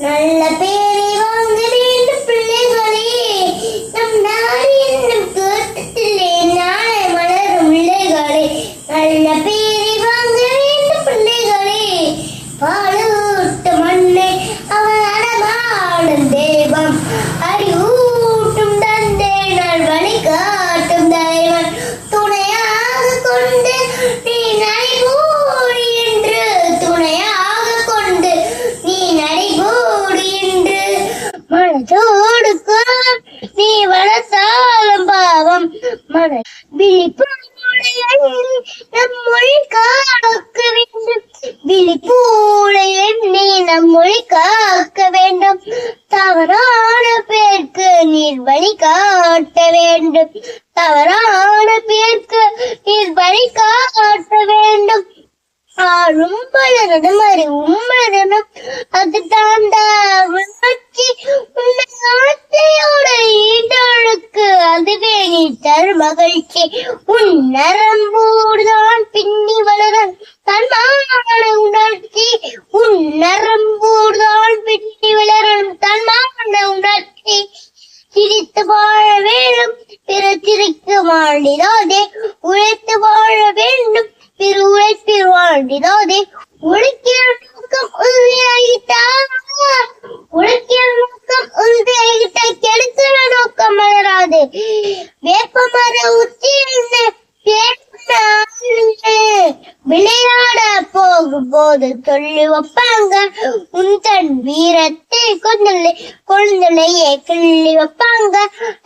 நல்ல பேரை வாங்க வேண்டும் பிள்ளைகளே. நம் நாடு என்னும் தோட்டத்திலே நாளை மலரும் இலைகளே. நல்ல பேரை வாங்க வேண்டும் பிள்ளைகளே. பாலூட்டு மண்ணை அவன் அடமாடும் தெய்வம். அறிவூட்டும் தந்தை நாள் வழிகாட்டும் தலைவன். துணையாக கொண்டு நீ நடைபோடு என்று துணையாக கொண்டு நீ நடைபோடு என்று மனதோடு நீ வளர்த்தாலும் பாவம் மன நம் மொழி காக்க வேண்டும். விழிப்பூளை எண்ணி நம் மொழி காக்க வேண்டும். தவறான பேருக்கு நீர் வழி காட்ட வேண்டும். தவறான பேருக்கு நீர் வழி காட்ட வேண்டும். ஆளும் பலரனும் அறிவும் வளரணும். அது தாண்ட வளர்ச்சி உன்னை ஆசையோட ஈடழுக்கு அதுவே நீ தரு மகிழ்ச்சி. உன் நரம்பூடுதான் பின்னி வளரும் தன்மான உணர்ச்சி. உன் நரம்பூடுதான் பின்னி வளரும் தன்மான உணர்ச்சி. சிரித்து வாழ வேண்டும் பிற சிரிக்க மாண்டிடாதே. உழைத்து வாழ வேண்டும் பிற உழைப்பில் வாழ்ந்திடாதே. உழைக்கிற நோக்கம் உறுதியாகிட்டா உழைக்கிற நோக்கம் உறுதியாகிட்டா கெடுக்கிற நோக்கம் மலராது. வேப்பமர உச்சியிருந்து விளையாட போகும் போது சொல்லி வைப்பாங்க. உன் தன் வீரத்தை கொழுந்தலையே கிள்ளி வைப்பாங்க.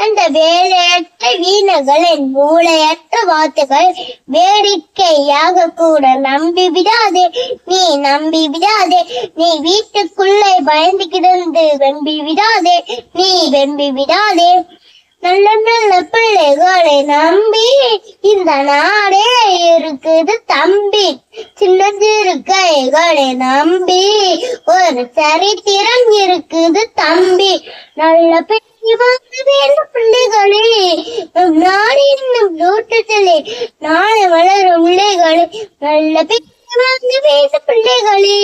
அந்த வேலையற்ற வீணர்களின் மூளையற்ற வார்த்தைகள் வேடிக்கையாக கூட நம்பி விடாதே. நீ நம்பி விடாதே. நீ வீட்டுக்குள்ளே பயந்து கிடந்து வெம்பி விடாதே. நீ வெம்பி விடாதே. நல்ல நல்ல பிள்ளைகளை நம்பி இந்த நாடே இருக்குது தம்பி. சின்ன சிறு கைகளை நம்பி ஒரு சரித்திரம் இருக்குது தம்பி. நல்ல பிள்ளைகளே நம் நாடு என்னும் தோட்டத்திலே நாளை வளரும் பிள்ளைகளே. நல்ல பிள்ளைகளே.